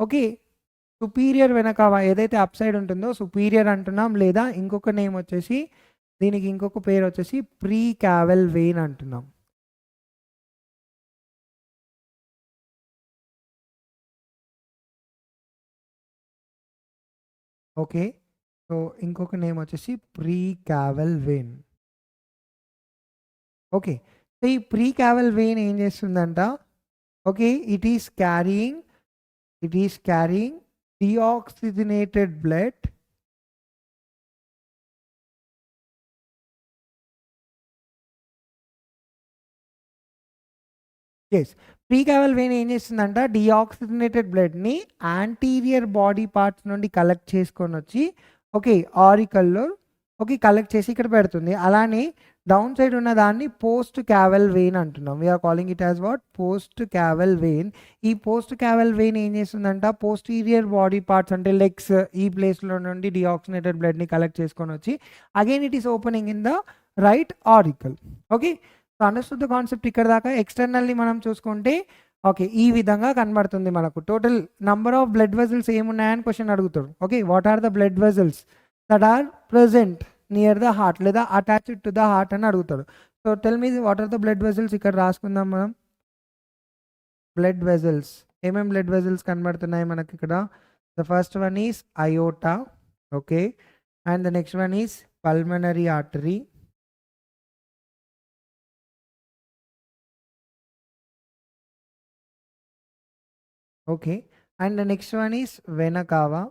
[SPEAKER 1] okay superior వెనకావా ఏదైతే up side ఉంటుందో superior అంటున్నాం, లేదా ఇంకొక నేమ్ వచ్చేసి దీనికి ఇంకొక పేరు వచ్చేసి ప్రీ క్యావెల్ వెయిన్ అంటున్నాం. ఓకే సో ఇంకొక నేమ్ వచ్చేసి precaval vein. Okay so ఈ ప్రీ క్యావెల్ వెయిన్ ఏం చేస్తుందంట, okay it is carrying deoxygenated blood yes precaval vein ఏం చేస్తుందంట, డిఆక్సిజనేటెడ్ బ్లడ్ని యాంటీరియర్ బాడీ పార్ట్స్ నుండి కలెక్ట్ చేసుకొని వచ్చి ఓకే ఆరికల్లో ఓకే కలెక్ట్ చేసి ఇక్కడ పెడుతుంది. అలానే డౌన్ సైడ్ ఉన్న దాన్ని పోస్ట్ క్యావెల్ వెయిన్ అంటున్నాం. We are calling it as what post caval vein. ఈ పోస్ట్ క్యావెల్ వెయిన్ ఏం చేస్తుందంట, పోస్టీరియర్ బాడీ పార్ట్స్ అంటే లెగ్స్ ఈ ప్లేస్లో నుండి డిఆక్సిజనేటెడ్ బ్లడ్ని కలెక్ట్ చేసుకొని వచ్చి again it is opening in the right auricle. Okay so understood the concept ఇక్కడ దాకా. ఎక్స్టర్నల్లీ మనం చూసుకుంటే ఓకే ఈ విధంగా కనబడుతుంది మనకు. Total number of blood vessels ఏమున్నాయని క్వశ్చన్ అడుగుతాడు. Okay what are the blood vessels that are present near the heart లేదా అటాచ్డ్ టు ద హార్ట్ అని అడుగుతాడు. So tell me what are the blood vessels. ఇక్కడ రాసుకుందాం మనం బ్లడ్ వెజల్స్. ఏమేమి blood vessels కనబడుతున్నాయి మనకి ఇక్కడ. The first one is aorta. Okay and the next one is pulmonary artery. Okay and the next one is vena cava.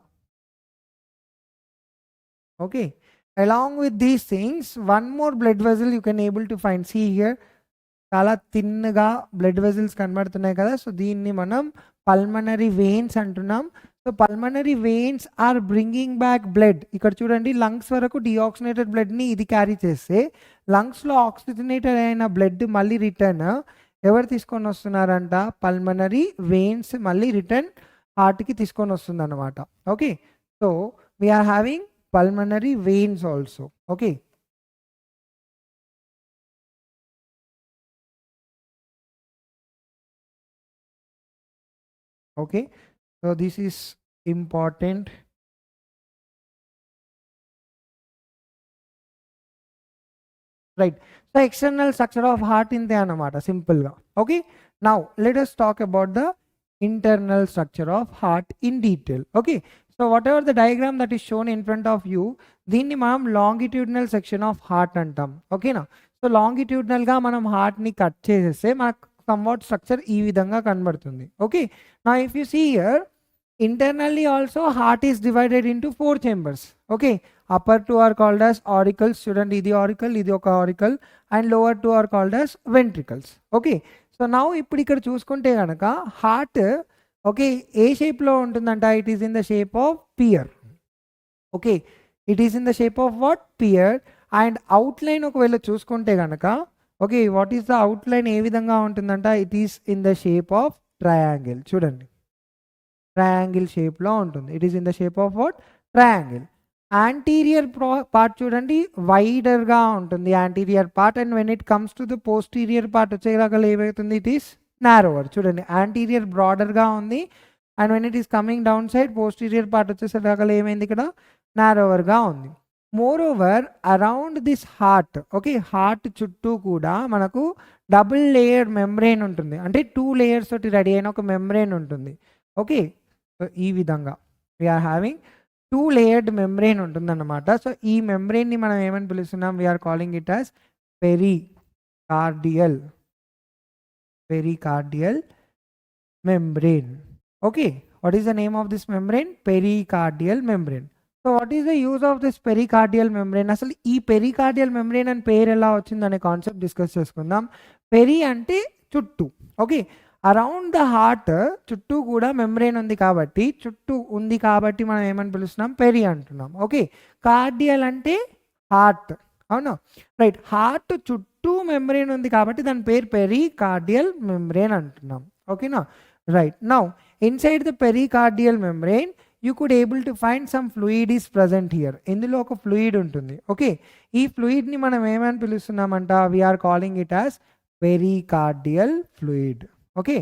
[SPEAKER 1] Okay along with these things one more blood vessel you can able to find. See here చాలా థిన్గా blood vessels కనబడుతున్నాయి కదా. So దీన్ని మనం pulmonary veins అంటున్నాం. So pulmonary veins are bringing back blood. ఇక్కడ చూడండి lungs వరకు deoxygenated బ్లడ్ని ఇది క్యారీ చేస్తే లంగ్స్లో ఆక్సిజనేటెడ్ అయిన బ్లడ్ మళ్ళీ రిటర్న్ ఎవరు తీసుకొని వస్తున్నారంట, పల్మనరీ వెయిన్స్ మళ్ళీ రిటర్న్ హార్ట్కి తీసుకొని వస్తుంది అనమాట. Okay so we are having pulmonary veins also. Okay Okay, so this is important. Right, so external structure of heart ఇంతే అన్నమాట సింపుల్ గా. Okay, now let us talk about the internal structure of heart in detail. Okay, so whatever the diagram that is shown in front of you, దీన్ని మనం longitudinal section of heart అంటాం. ఓకేనా, so longitudinal గా మనం heart ని cut చేసేస్తే మనకు somewhat structure ఈ విధంగా కనబడుతుంది. ఓకే, నా if you see here, internally also heart is divided into 4 chambers. Okay, upper two are called as auricles, student idi auricle, idi oka auricle, and lower two are called as ventricles. Okay, so now ఇప్పుడు ఇక్కడ చూసుకుంటే గనక heart okay ఏ shape లో ఉంటుందంట, it is in the shape of pear. Okay, it is in the shape of what, pear. And outline ఒకవేళ చూసుకుంటే గనక okay what is the outline ఏ విధంగా ఉంటుందంట, it is in the shape of triangle. చూడండి, triangle షేప్లో ఉంటుంది. It is in the shape of what, triangle. Anterior part చూడండి వైడర్గా ఉంటుంది anterior part, and when it comes to the posterior part వచ్చేదాకా ఏమవుతుంది, ఇట్ ఈస్ నారోవర్. చూడండి, anterior బ్రాడర్గా ఉంది, and when it is coming down side posterior part వచ్చేసేదాకా ఏమైంది, ఇక్కడ నారోవర్గా ఉంది. Moreover around this heart, okay heart చుట్టూ కూడా మనకు డబుల్ లేయర్ మెంబ్రెయిన్ ఉంటుంది, అంటే 2 లేయర్స్ తోటి రెడీ అయిన ఒక మెంబ్రెయిన్ ఉంటుంది. ఓకే, సో ఈ విధంగా వీఆర్ హ్యావింగ్ 2 లేయర్డ్ మెంబ్రెయిన్ ఉంటుందన్నమాట. సో ఈ మెంబ్రెయిన్ని మనం ఏమని పిలుస్తున్నాం, we are calling it as pericardial membrane. Okay, what is the name of this membrane, pericardial membrane. So what is the use of this pericardial membrane, అసలు ఈ పెరికార్డియల్ మెంబ్రెయిన్ అని పేరు ఎలా వచ్చిందనే కాన్సెప్ట్ డిస్కస్ చేసుకుందాం. పెరి అంటే చుట్టూ, ఓకే అరౌండ్ ద హార్ట్ చుట్టూ కూడా మెంబ్రెయిన్ ఉంది కాబట్టి, చుట్టూ ఉంది కాబట్టి మనం ఏమని పిలుస్తున్నాం, పెరి అంటున్నాం. ఓకే, కార్డియల్ అంటే హార్ట్, అవునా, రైట్, హార్ట్ చుట్టూ మెంబ్రెయిన్ ఉంది కాబట్టి దాని పేరు పెరికార్డియల్ మెంబ్రెయిన్ అంటున్నాం. ఓకేనా, right. Now inside the pericardial membrane you could able to find some fluid is present here. ఇందులో ఒక ఫ్లూయిడ్ ఉంటుంది. ఓకే, ఈ ఫ్లూయిడ్ని మనం ఏమని పిలుస్తున్నామంట, we are calling it as pericardial fluid. Okay,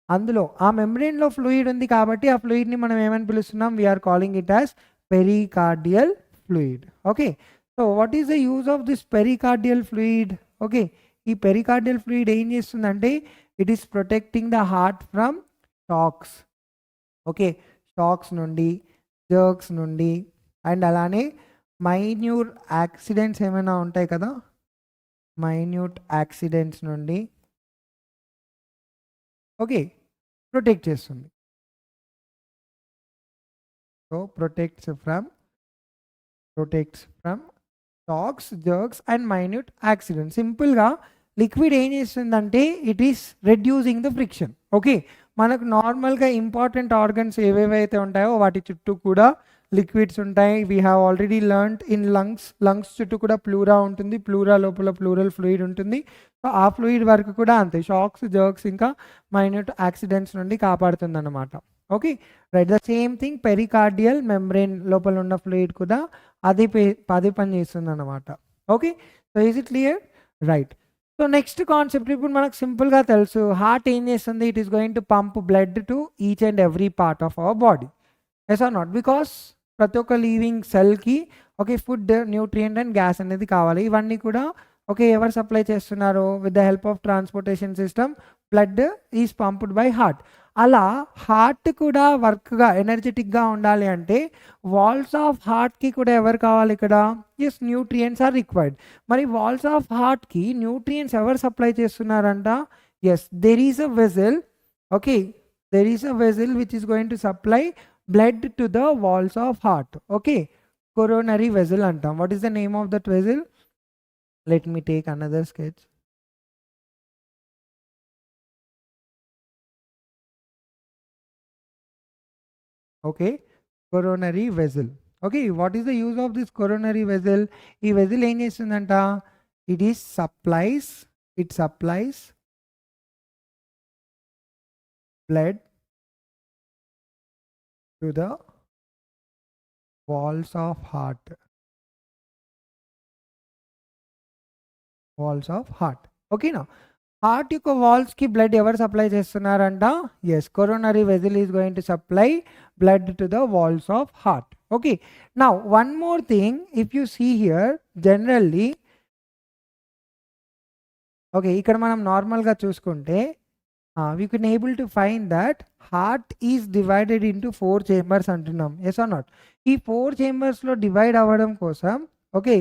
[SPEAKER 1] అందులో ఆ మెంబ్రెయిన్లో ఫ్లూయిడ్ ఉంది కాబట్టి ఆ ఫ్లూయిడ్ని మనం ఏమని పిలుస్తున్నాం, we are calling it as pericardial fluid. Okay, so what is the use of this pericardial fluid. Okay, ఈ పెరికార్డియల్ ఫ్లూయిడ్ ఏం చేస్తుందంటే, it is protecting the heart from shocks. Okay, shocks నుండి, జర్క్స్ నుండి, అండ్ అలానే మైన్యూట్ యాక్సిడెంట్స్ ఏమైనా ఉంటాయి కదా, minute accidents నుండి ఓకే ప్రొటెక్ట్ చేస్తుంది. So protects from shocks, jerks and minute accidents. సింపుల్గా లిక్విడ్ ఏం చేస్తుందంటే, it is reducing the friction. Okay, మనకు నార్మల్గా ఇంపార్టెంట్ ఆర్గన్స్ ఏవేవైతే ఉంటాయో వాటి చుట్టూ కూడా లిక్విడ్స్ ఉంటాయి. We have already learned in lungs చుట్టూ కూడా ప్లూరా ఉంటుంది, ప్లూరా లోపల ప్లూరల్ ఫ్లూయిడ్ ఉంటుంది. సో ఆ ఫ్లూయిడ్ వరకు కూడా అంతే, షాక్స్, జర్క్స్ ఇంకా మైన్యూట్ యాక్సిడెంట్స్ నుండి కాపాడుతుంది అన్నమాట. Okay, right, the same thing pericardial membrane లోపల ఉన్న ఫ్లూయిడ్ కూడా అది పని చేస్తుంది అన్నమాట. Okay, so is it clear, right. So next concept ఇప్పుడు మనకు సింపుల్గా తెలుసు, హార్ట్ ఏం చేస్తుంది, it is going to pump blood to each and every part of our body. Yes are not, because ప్రతి ఒక్క లివింగ్ సెల్కి okay food, nutrient and gas అనేది కావాలి. ఇవన్నీ కూడా ఓకే ఎవరు సప్లై చేస్తున్నారు, with the help of transportation system blood is pumped by heart. అలా హార్ట్ కూడా వర్క్గా ఎనర్జెటిక్గా ఉండాలి అంటే వాల్స్ ఆఫ్ హార్ట్కి కూడా ఎవరు కావాలి ఇక్కడ, ఎస్ న్యూట్రియంట్స్ ఆర్ రిక్వైర్డ్. మరి వాల్స్ ఆఫ్ హార్ట్కి న్యూట్రియంట్స్ ఎవరు సప్లై చేస్తున్నారంట, yes there is a vessel. Okay, there is a vessel which is going to supply blood to the walls of heart. Okay, coronary vessel antam. What is the name of that vessel? Let me take another sketch. Okay, coronary vessel. Okay, what is the use of this coronary vessel? Ee vessel em chestundanta, it supplies blood to the walls of heart. Okay, now heart యొక్క వాల్స్కి blood ఎవరు supply చేస్తున్నారంట? Yes, coronary vessel is going to supply blood to the walls of heart. Okay, now one more thing, if you see here generally, okay ఇక్కడ మనం నార్మల్గా చూసుకుంటే we can able to find that heart is divided into 4 chambers అంటున్నాం. Yes are not? ఈ 4 chambers లో divide అవ్వడం కోసం okay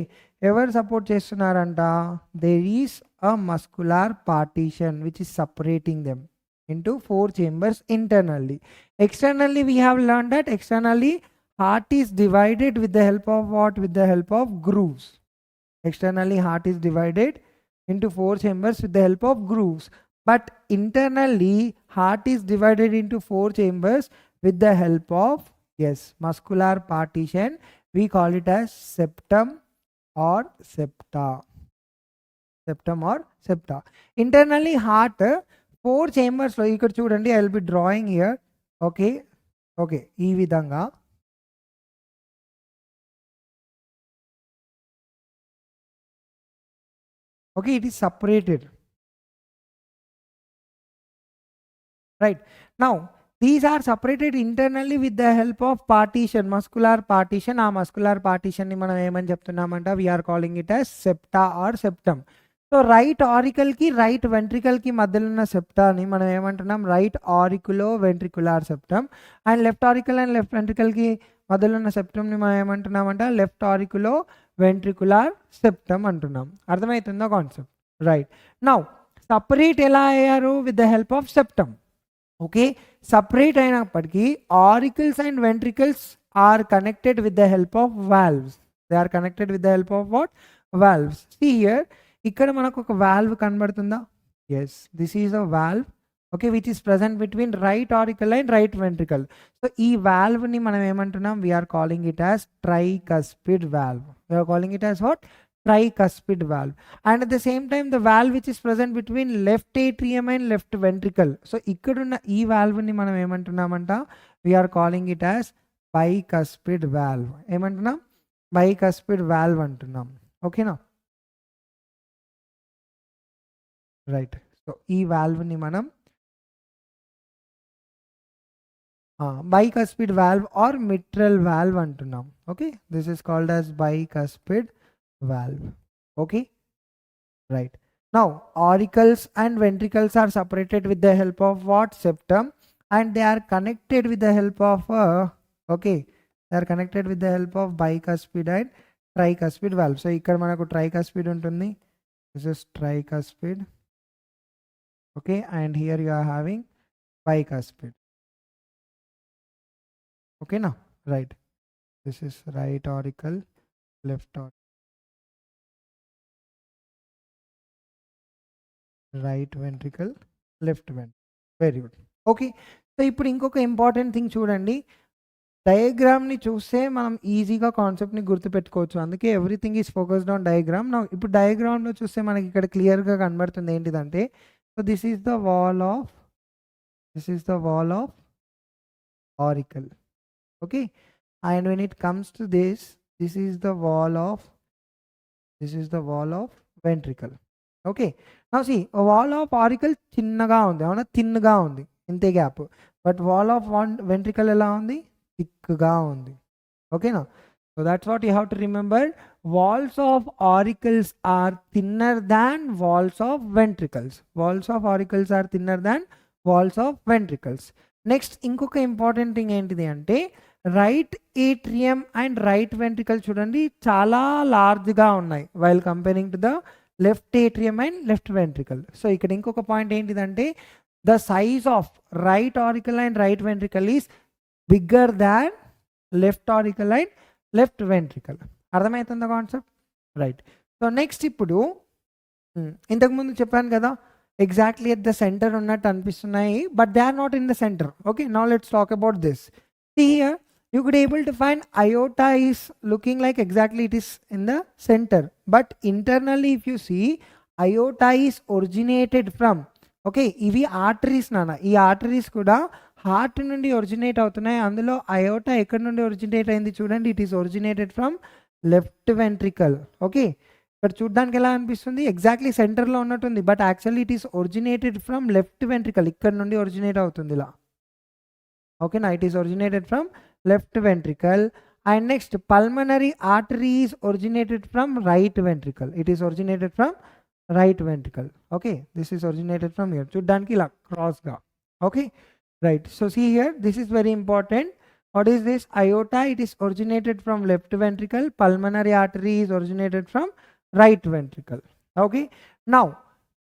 [SPEAKER 1] ఎవరు సపోర్ట్ చేస్తున్నారంట? There is a muscular partition which is separating them into 4 chambers internally. Externally we have learned that externally heart is divided with the help of what? With the help of grooves. Externally heart is divided into 4 chambers with the help of grooves. But internally heart is divided into 4 chambers with the help of, yes, muscular partition. We call it as septum or septa. Septum or septa. Internally heart 4 chambers లో ఇక్కడ చూడండి, I will be drawing here. Okay ఈ విధంగా okay it is separated. Right, now these are separated internally with the help of partition, muscular partition. ఆ muscular partition ని మనం ఏమని చెప్తున్నామంట? we are calling it as septa or septum. So right auricle కి right ventricle కి మధ్యలో ఉన్న సెప్టాని మనం ఏమంటున్నాం? Right auriculoventricular septum. And left auricle and left ventricle కి మధ్యలో ఉన్న సెప్టమ్ని మనం ఏమంటున్నామంట? లెఫ్ట్ ఆరికులో వెంట్రికులార్ సెప్టమ్ అంటున్నాం. అర్థమవుతుందా కాన్సెప్ట్? రైట్, నౌ సపరేట్ ఎలా అయ్యారు? With the help of septum. Okay, separate అయినప్పటికీ auricles and ventricles are connected with the help of valves. They are connected with the help of what? Valves. See here, ఇక్కడ మనకు ఒక valve కనబడుతుందా? Yes, this is a valve. Okay, which is present between right auricle and right ventricle. So ఈ వాల్వ్ని మనం ఏమంటున్నాం? We are calling it as tricuspid valve. We are calling it as what? Tricuspid valve. And at the same time the valve which is present between left atrium and left ventricle. So ikkadunna ee valve ni manam emantunnamanta? We are calling it as bicuspid valve. Emantunnam? Bicuspid valve antunnam. Okay na? Right, so ee valve ni manam bicuspid valve or mitral valve antunnam. Okay, this is called as bicuspid valve. Okay, right, now auricles and ventricles are separated with the help of what? Septum. And they are connected with the help of okay, they are connected with the help of bicuspid and tricuspid valve. So ikkada manaku tricuspid untundi. This is tricuspid. Okay, and here you are having bicuspid. Okay now, right, this is right auricle, left auricle, right ventricle, left ventricle. Very good. Okay, so ఇప్పుడు ఇంకొక important thing చూడండి. డయాగ్రామ్ని చూస్తే మనం ఈజీగా కాన్సెప్ట్ని గుర్తుపెట్టుకోవచ్చు. అందుకే everything is focused on diagram. నా ఇప్పుడు డయాగ్రామ్లో చూస్తే మనకి ఇక్కడ క్లియర్గా కనబడుతుంది ఏంటిదంటే, so this is the wall of auricle. Okay, and when it comes to this is the wall of ventricle. Okay, now see wall of auricle చిన్నగా ఉంది, అవునా, థిన్గా ఉంది, ఇంతే gap. But wall of ventricle ఎలా ఉంది? థిక్గా ఉంది. ఓకేనా? So that's what you have to remember. Walls of auricles are thinner than walls of ventricles. Walls of auricles are thinner than walls of ventricles. Next ఇంకొక important thing ఏంటిది అంటే, right atrium and right ventricle చూడండి చాలా లార్జ్గా ఉన్నాయి while comparing to the left atrium and left ventricle. So ఇక్కడ ఇంకొక point ఏంటిదంటే, the size of right auricle and right ventricle is bigger than left auricle and left ventricle. అర్థమవుతుందా concept? Right. So next ఇప్పుడు ఇంతకుముందు చెప్పాను కదా, exactly at the centre ఉన్నట్టు అనిపిస్తున్నాయి, but they are not in the centre. Okay, now let's talk about this. Here you could able to find aorta is looking like exactly it is in the center, but internally if you see, aorta is originated from, okay, ఇవి arteries నాన్న. ఈ arteries కూడా heart నుండి originate అవుతున్నాయి. అందులో iota ఎక్కడి నుండి originate అయింది చూడండి, it is originated from left ventricle. Okay, ఇక్కడ చూడ్డానికి ఎలా అనిపిస్తుంది, ఎగ్జాక్ట్లీ సెంటర్లో ఉన్నట్టుంది, but actually it is originated from left ventricle, ఇక్కడ నుండి ఒరిజినేట్ అవుతుంది ఇలా. ఓకేనా, it is originated from left ventricle. And next pulmonary artery is originated from right ventricle, it is originated from right ventricle. Okay, this is originated from here, చూడ్డానికి ఇలా క్రాస్గా. Okay, right. So see here, this is very important. What is this? Aorta, it is originated from left ventricle. Pulmonary artery is originated from right ventricle. Okay, now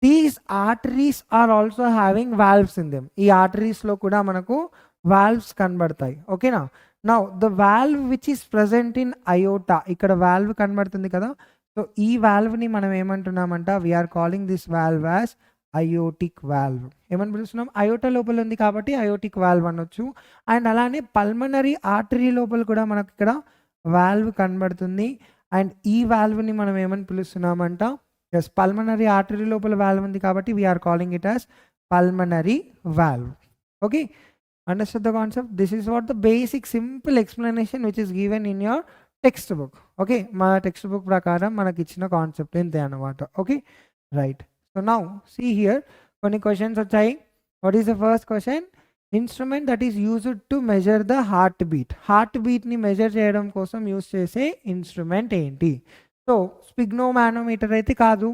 [SPEAKER 1] these arteries are also having valves in them. ఈ arteries లో కూడా మనకు valves కనబడతాయి. ఓకేనా, now the valve which is present in aorta, ఇక్కడ valve కనబడుతుంది కదా, so ఈ valve ని మనం ఏమంటున్నామంట, we are calling this valve as aortic valve. ఏమని పిలుస్తున్నాం, అయోటా లోపల ఉంది కాబట్టి అయోటిక్ వాల్వ్ అనొచ్చు. అండ్ అలానే పల్మనరీ ఆర్టరీ లోపల కూడా మనకు ఇక్కడ వాల్వ్ కనబడుతుంది. అండ్ ఈ వాల్వ్ని మనం ఏమని పిలుస్తున్నామంట, ఎస్, పల్మనరీ ఆర్టరీ లోపల వాల్వ్ ఉంది కాబట్టి we are calling it as pulmonary valve. Okay, understand the concept. This is what the basic simple explanation which is given in your textbook. Okay, మా టెక్స్ట్ బుక్ ప్రకారం మనకి ఇచ్చిన concept ఇంతే అనమాట. Okay, right. So now see here, కొన్ని questions వచ్చాయి. What is the first question? Instrument that is used to measure the heartbeat. Heartbeat ని measure చేయడం కోసం యూస్ చేసే ఇన్స్ట్రుమెంట్ ఏంటి? సో స్పిగ్నోమానోమీటర్ అయితే కాదు,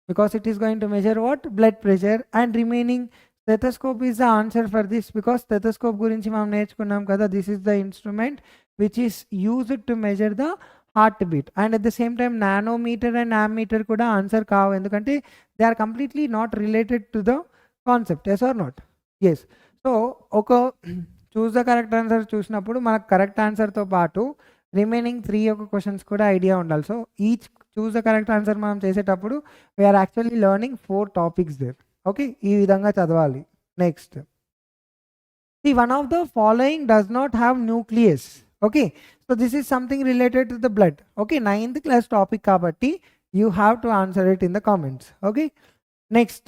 [SPEAKER 1] because it is going to measure what? Blood pressure. And remaining stethoscope is the answer for this, because stethoscope గురించి మనం నేర్చుకున్నాం కదా, this is the instrument which is used to measure the heart beat. And at the same time nanometre and ammeter కూడా answer కావు, ఎందుకంటే they are completely not related to the concept. Yes are not? Yes. So ఒక choose the correct answer చూసినప్పుడు మనకు correct ఆన్సర్తో పాటు remaining 3 యొక్క questions కూడా ఐడియా ఉండాలి. So each choose the correct answer మనం చేసేటప్పుడు we are actually learning 4 topics there. Okay, ఈ విధంగా చదవాలి. Next, the one of the following does not have nucleus. Okay, so this is something related to the blood. Okay, 9th class topic kabatti you have to answer it in the comments. Okay, next,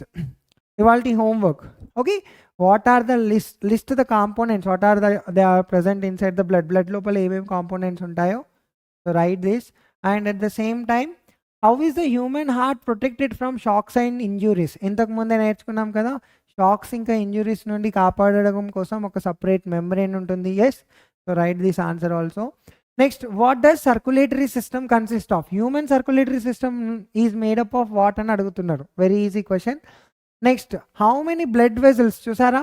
[SPEAKER 1] ivalti homework. Okay, what are the list the components, what are they are present inside the blood lopala em components untayo, so write this. And at the same time, how is the human heart protected from shocks and injuries? ఇంతకు ముందే నేర్చుకున్నాం కదా, shocks ఇంకా injuries నుండి కాపాడడం కోసం ఒక separate membrane ఉంటుంది. Yes, so right this answer also. Next, what does circulatory system consist of? Human circulatory system is made up of what అని అడుగుతున్నారు, very easy question. Next, how many blood vessels, చూసారా?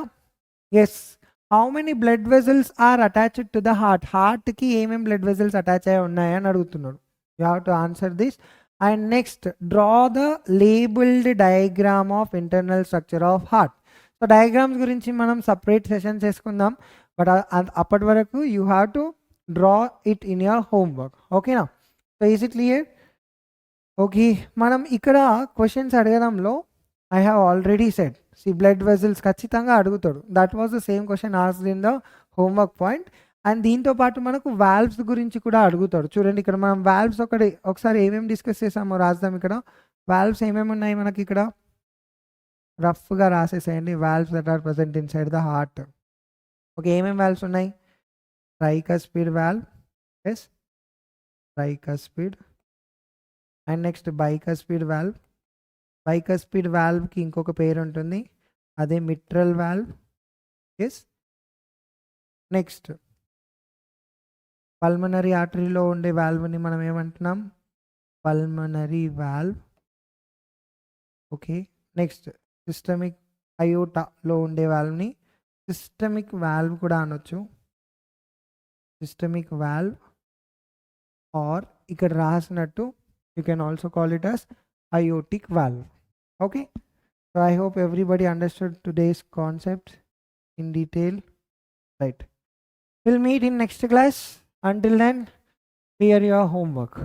[SPEAKER 1] Yes, how many blood vessels are attached to the heart? హార్ట్కి ఏమేమి blood vessels attach అయ్యి ఉన్నాయని అడుగుతున్నారు. You have to answer this. And next, draw the labelled diagram of internal structure of heart. So diagrams గురించి మనం separate session చేసుకుందాం, but అప్పటి వరకు you have to draw it in your homework. ఓకేనా? So is it clear? Okay, మనం ఇక్కడ questions అడగడంలో I have already said, see blood vessels ఖచ్చితంగా అడుగుతాడు. That was the same question asked in the homework point. And దీంతో పాటు మనకు valves గురించి కూడా అడుగుతాడు. చూడండి, ఇక్కడ మనం వాల్వ్స్ ఒకసారి ఏమేమి డిస్కస్ చేసామో రాద్దాం. ఇక్కడ వాల్వ్స్ ఏమేమి ఉన్నాయి మనకి ఇక్కడ రఫ్గా రాసేసేయండి. Valves that are present inside the heart. Okay, ఏమేమి వాల్వ్స్ ఉన్నాయి? Tricuspid valve, yes, tricuspid. And next bicuspid valve. Bicuspid వాల్వ్కి ఇంకొక పేరు ఉంటుంది, అదే mitral valve. Yes, next pulmonary ఆర్టరీలో ఉండే వాల్వ్ని మనం ఏమంటున్నాం? Pulmonary valve. Okay, next systemic అయోటాలో ఉండే వాల్వ్ని సిస్టమిక్ వాల్వ్ కూడా అనొచ్చు, సిస్టమిక్ వాల్వ్. ఆర్ ఇక్కడ రాసినట్టు you can also call it as aortic valve. Okay, so I hope everybody understood today's concept in detail, right? We'll meet in next class. Until then, clear your homework.